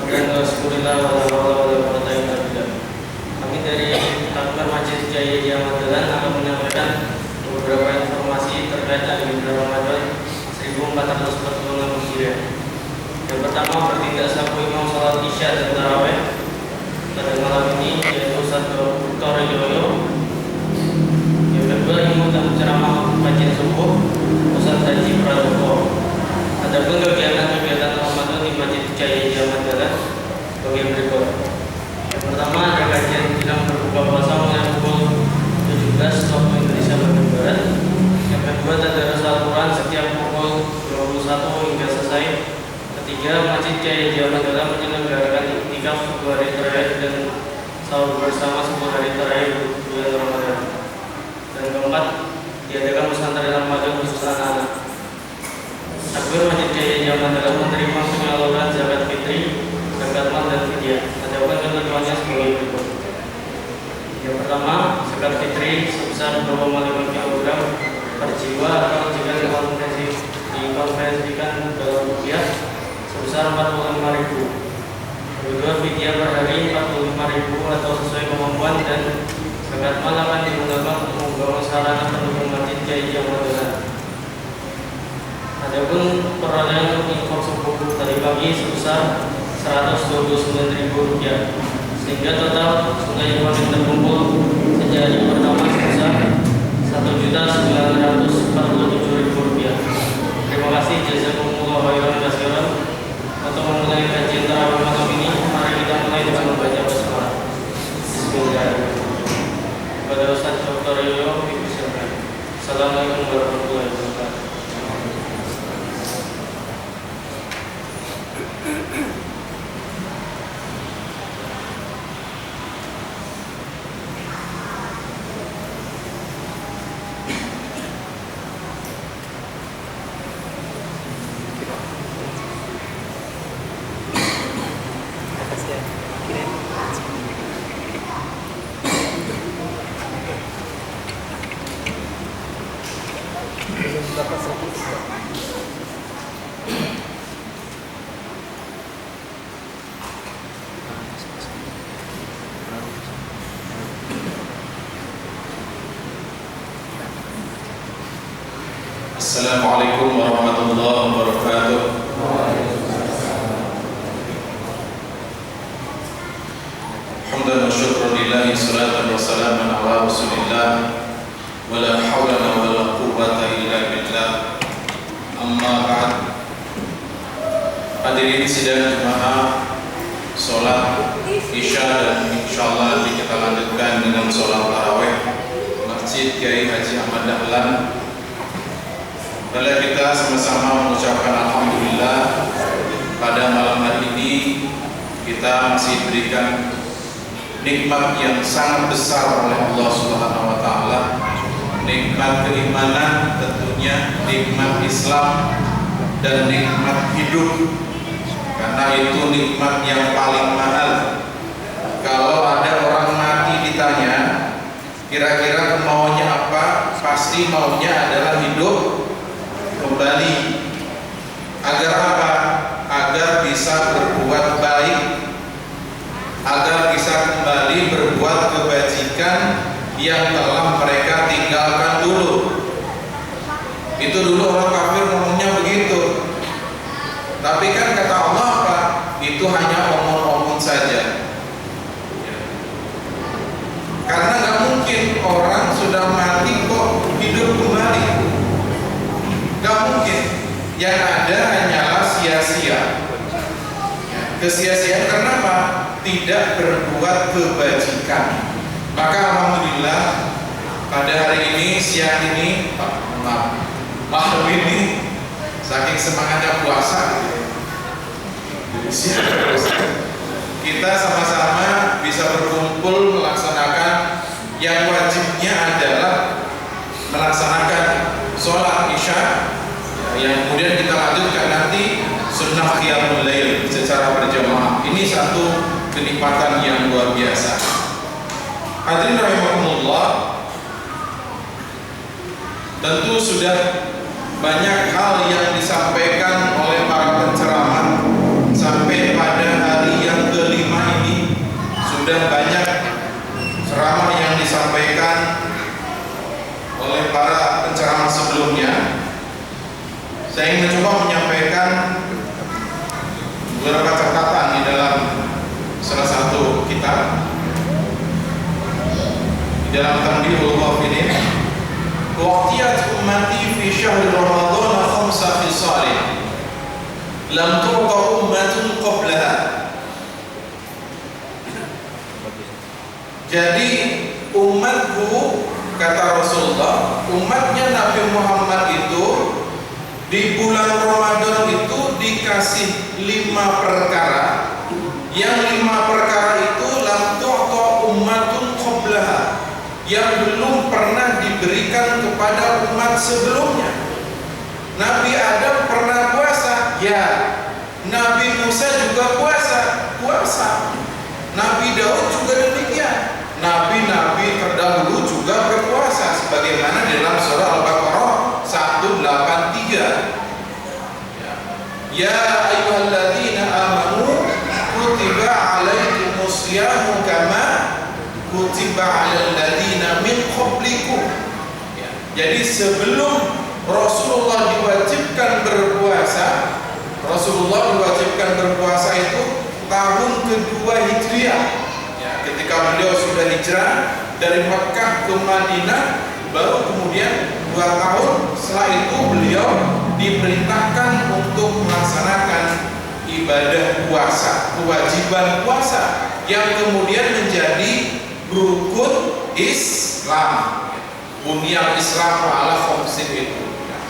dan syukurillah wala haula wala quwwata illa billah. Kami dari Takmir Masjid Jaya Jamaah akan menyampaikan beberapa informasi terkait agenda Ramadan 1446 Hijriah. Yang pertama, bertindak selaku imam salat Isya dan tarawih pada malam ini yaitu Ustaz Dr. Yoyo. Yang kedua, imam dan ceramah kajian subuh Ustaz Haji Pradopo. Adapun kegiatan-kegiatan Ramadan di Masjid Jaya Jamaah bagian berikut. Yang pertama, ada kajian jelang berbuka puasa mulai pukul 17 waktu Indonesia bagian barat. Yang kedua, tadarus Al-Quran setiap pukul 21 hingga selesai. Ketiga, Masjid Jaya Jamaah menyelenggarakan iktikaf 10 hari terakhir dan sahur bersama 10 hari terakhir bulan Ramadan. Dan keempat, diadakan pesantren Ramadan khusus anak-anak. Takmir Masjid Jaya Jamaah menerima penyaluran zakat fitri, zakat mal dan fidyah. Adapun ketentuannya sebagai berikut. Yang pertama, zakat fitri sebesar 2,5 kg per jiwa atau jika dikonversikan dalam rupiah sebesar 45.000. Kedua, fidyah per hari 45.000 atau sesuai kemampuan, dan zakat mal akan digunakan untuk membangun sarana pendukung Masjid Jaya Jamaah. Adapun perolehan infak subuh tadi pagi sebesar Rp129.000, sehingga total jumlah infak yang terkumpul sejak hari pertama sebesar Rp1.947.000. Terima kasih, jazakumullah khairan katsiran. Untuk memulai kajian tarawih malam ini, mari kita mulai dengan membaca basmalah. Bismillahirrahmanirrahim. Kepada Ustaz Dr. Yoyo, dipersilakan. Assalamualaikum warahmatullahi wabarakatuh. Assalamualaikum warahmatullahi wabarakatuh. Hamdan wa syukran lillahi, salatan wa salaman ala rasulillah, wa la hawla wa la quwwata illa billah. Amma ba'd. Hadirin sidang jemaah salat Isya, dan insyaallah nanti kita lanjutkan dengan salat tarawih Masjid Kiai Haji Ahmad Dahlan. Mari kita sama-sama mengucapkan alhamdulillah pada malam hari ini kita masih diberikan nikmat yang sangat besar oleh Allah Subhanahu wa taala. Nikmat keimanan, tentunya nikmat Islam, dan nikmat hidup. Karena itu nikmat yang paling mahal. Kalau ada orang mati ditanya, kira-kira maunya apa? Pasti maunya adalah hidup kembali. Agar apa? Agar bisa berbuat baik, agar bisa kembali berbuat kebajikan yang telah mereka tinggalkan dulu. Itu dulu orang kafir ngomongnya begitu. Tapi kan kata Allah apa? Itu hanya omong-omong saja. Karena gak mungkin orang sudah mati kok hidup kembali. Gak mungkin. Yang ada hanyalah sia-sia. Kesia-siaan karena apa? Tidak berbuat kebajikan. Maka alhamdulillah pada hari ini, siang ini, malam ini, saking semangatnya puasa, kita sama-sama bisa berkumpul melaksanakan yang wajibnya adalah melaksanakan sholat Isya, yang kemudian kita lanjutkan nanti sunnah qiyamul lail secara berjamaah. Ini satu kenikmatan yang luar biasa. Hadirin rahimakumullah, tentu sudah banyak hal yang disampaikan oleh para penceramah sampai pada hari Saya ingin mencoba menyampaikan beberapa catatan di dalam salah satu kitab, di dalam Tanbihul Ghafilin. Waqtiyat ummati fi syahr Ramadan khamsa khisalin lam tu'ta ummatun qablaha. Jadi umatku, kata Rasulullah, umatnya Nabi Muhammad itu di bulan Ramadan itu dikasih 5 perkara. Yang 5 perkara itu lam tu'ta ummatun qablaha, yang belum pernah diberikan kepada umat sebelumnya. Nabi Adam pernah puasa, ya. Nabi Musa juga puasa. Nabi Daud juga demikian. Nabi-nabi terdahulu juga berpuasa, sebagaimana dalam surah Al-Baqarah 183. Ya ayyuhalladzina amanu kutiba alaikumus syamu kama kutiba alal ladzina min qablikum. Jadi sebelum Rasulullah diwajibkan berpuasa, itu tahun kedua Hijriah. Ketika beliau sudah hijrah dari Makkah ke Madinah, baru kemudian 2 tahun setelah itu beliau diperintahkan untuk melaksanakan ibadah puasa, kewajiban puasa yang kemudian menjadi rukun Islam. Bunyal Islam ala khamsin itu.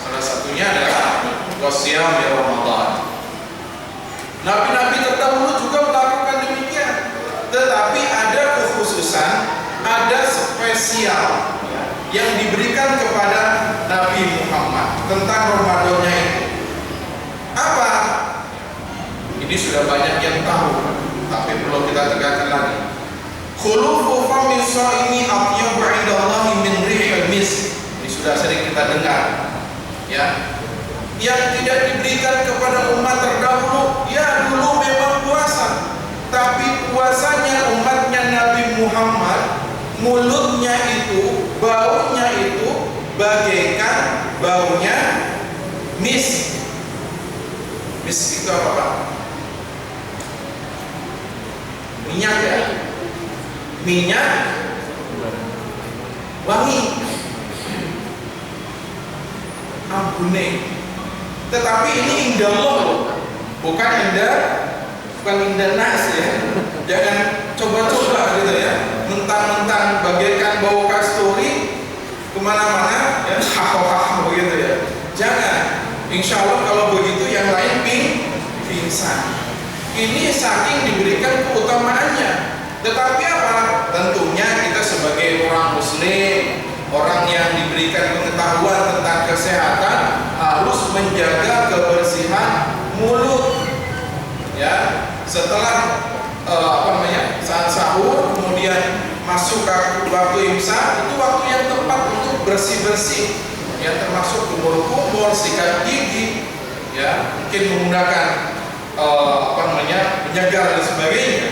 Salah satunya adalah wasyam Ramadan. Nabi-nabi terdahulu juga melakukan demikian. Tetapi ada kekhususan, ada spesial yang diberikan kepada Nabi Muhammad tentang Ramadannya itu. Apa? Ini sudah banyak yang tahu, tapi perlu kita tegaskan lagi. Khulufu fami shaimi atyabu 'indallahi min rihil misk. Ini sudah sering kita dengar. Ya. Yang tidak diberikan kepada umat terdahulu, ya dulu memang puasa, tapi puasanya umatnya Nabi Muhammad, mulutnya itu, baunya itu bagaikan baunya misk. Misk itu apa, Pak? Minyak ya? Minyak wangi, ampune. Tetapi ini indah Allah, bukan indah nas ya. Jangan coba-coba gitu ya, mentang-mentang bagaikan bau kasturi kemana-mana ya, hahaha begitu ya. Jangan. Insya Allah kalau begitu yang lain pingsan. Ini saking diberikan keutamaannya. Tetapi apa? Tentunya kita sebagai orang Muslim, orang yang diberikan pengetahuan tentang kesehatan, harus menjaga kebersihan mulut. Ya, setelah saat sahur, kemudian masuk ke waktu imsak, itu waktu yang tepat untuk bersih-bersih. Ya, termasuk kumur-kumur, sikat gigi, ya, mungkin menggunakan penyegar dan sebagainya.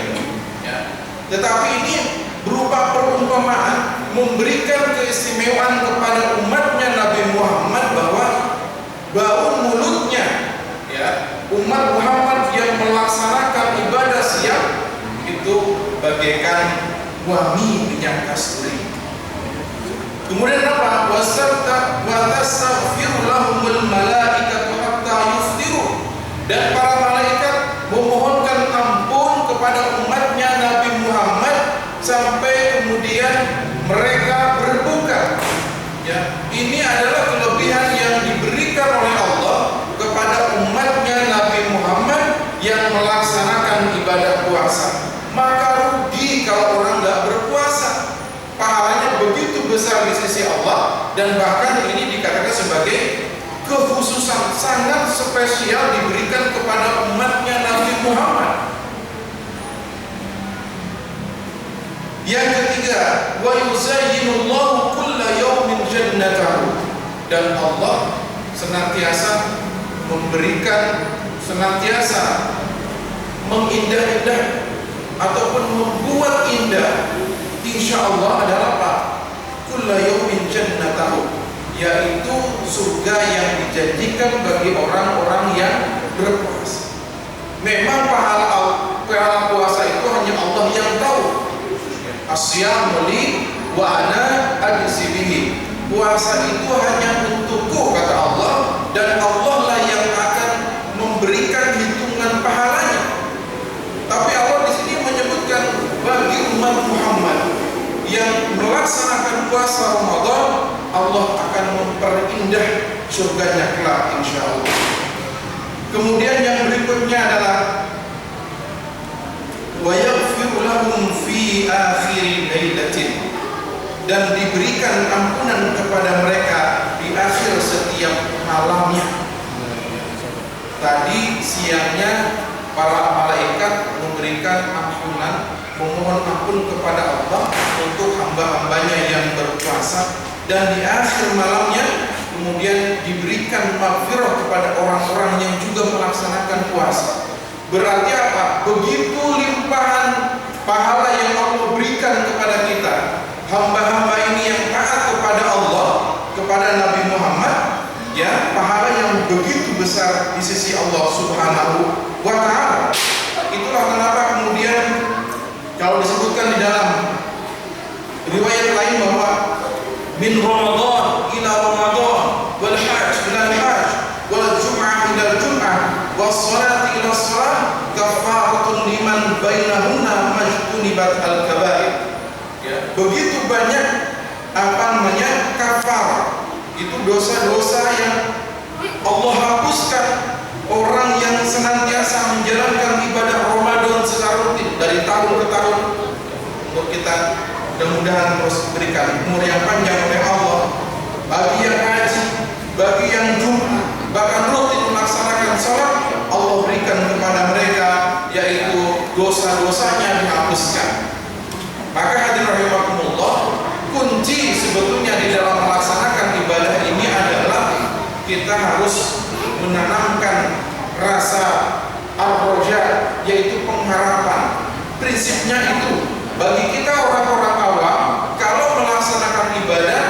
Tetapi ini berupa perumpamaan, memberikan keistimewaan kepada umatnya Nabi Muhammad bahwa bau mulutnya, ya, umat Muhammad yang melaksanakan ibadah siang itu bagaikan wangi minyak kasturi. Kemudian apa? Wastaghfiru lahumul malaikatu hatta yuftiru. Dan para malaikat memohonkan ampun kepada umatnya Nabi Muhammad sampai kemudian mereka berbuka. Ya, ini adalah kelebihan yang diberikan oleh Allah kepada umatnya Nabi Muhammad yang melaksanakan ibadah puasa. Maka rugi kalau orang nggak berpuasa. Pahalanya begitu besar di sisi Allah, dan bahkan ini dikatakan sebagai kekhususan sangat spesial diberikan kepada umatnya Nabi Muhammad. Yang ketiga, wa yuzayyinullahu kulla yawmin jannatahu. Dan Allah senantiasa memberikan, senantiasa mengindah-indah ataupun membuat indah, insya Allah adalah apa? Kulla yawmin jannatahu, yaitu surga yang dijanjikan bagi orang-orang yang berpuasa. Memang pahala puasa itu hanya Allah yang tahu. Asyamu li wa ana ajzi bihi. Puasa itu hanya untukku kata Allah, dan Allah lah yang akan memberikan hitungan pahalanya. Tapi Allah di sini menyebutkan bagi umat Muhammad yang melaksanakan puasa Ramadan, Allah akan memperindah surganya kelak insyaallah. Kemudian yang berikutnya adalah wa yaghfir lahum fi akhir lailatin, dan diberikan ampunan kepada mereka di akhir setiap malamnya. Tadi siangnya para malaikat memberikan ampunan, memohon ampun kepada Allah untuk hamba-hambanya yang berpuasa, dan di akhir malamnya kemudian diberikan maghfirah kepada orang-orang yang juga melaksanakan puasa. Berarti apa? Begitu limpahan pahala yang Allah berikan kepada kita, hamba-hamba ini yang taat kepada Allah, kepada Nabi Muhammad, ya, pahala yang begitu besar di sisi Allah Subhanahu wa ta'ala. Itulah kenapa kemudian kalau disebutkan di dalam riwayat lain bahwa min Ramadan ila Ramadan wal hajj ila hajj wal jum'ah ila jum'ah was salat ila salat kafaratun liman bainahunna majtunibat al kabair. Ya, begitu banyak kafar, itu dosa-dosa yang Allah hapuskan orang yang senantiasa menjalankan ibadah Ramadan secara rutin dari tahun ke tahun. Untuk kita mudah-mudahan terus diberikan umur yang panjang oleh Allah bagi yang haji, bagi yang Jumat, bahkan rutin melaksanakan sholat, Allah berikan kepada mereka, yaitu dosa-dosanya dihapuskan. Maka hadirin rahimakumullah, kunci sebetulnya di dalam melaksanakan ibadah ini adalah kita harus menanamkan rasa ar-roja, yaitu pengharapan. Prinsipnya itu bagi kita orang-orang awam, kalau melaksanakan ibadah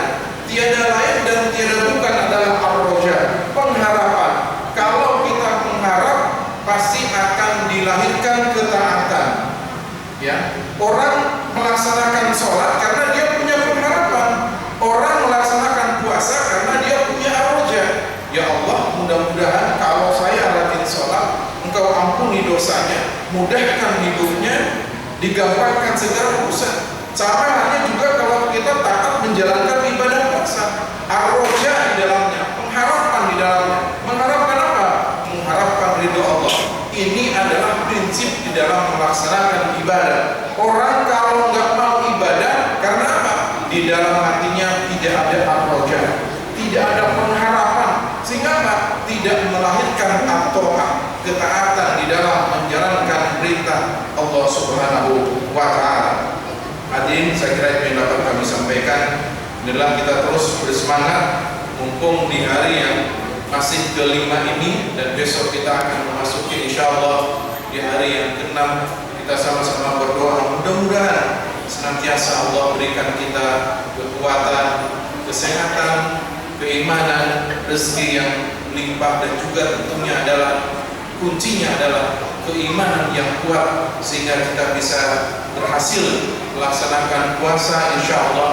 tiada lain dan tiada bukan adalah ar-roja, pengharapan. Kalau kita mengharap, pasti akan dilahirkan ketaatan. Ya, orang melaksanakan sholat karena dia punya pengharapan. Orang melaksanakan puasa karena dia punya ar-roja. Ya Allah, mudah-mudahan kalau saya rajin sholat, Engkau ampuni dosanya, mudahkan hidupnya, digampangkan segala urusan. Sama halnya juga kalau kita taat menjalankan ibadah puasa, ar-roja di dalamnya, pengharapan di dalamnya. Mengharapkan apa? Mengharapkan ridho Allah. Ini adalah prinsip di dalam melaksanakan ibadah. Orang kalau nggak mau ibadah, karena apa? Di dalam hatinya tidak ada ar-roja, tidak ada pengharapan, sehingga apa? Tidak melahirkan at-ta'ah, ketaatan di dalam menjalankan perintah Allah Subhanahu wa ta'ala. Hadirin, saya kira itu yang dapat kami sampaikan. Inilah kita terus bersemangat, mumpung di hari yang masih kelima ini, dan besok kita akan memasuki insyaallah di hari yang ke-6. Kita sama-sama berdoa, mudah-mudahan senantiasa Allah berikan kita kekuatan, kesehatan, keimanan, rezeki yang melimpah, dan juga tentunya adalah kuncinya adalah keimanan yang kuat, sehingga kita bisa berhasil melaksanakan puasa insyaallah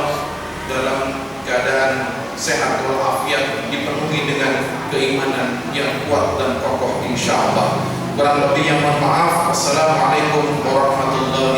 dalam keadaan sehat walafiat, dipenuhi dengan keimanan yang kuat dan kokoh insyaallah. Kurang lebih yang mohon maaf. Assalamualaikum warahmatullahi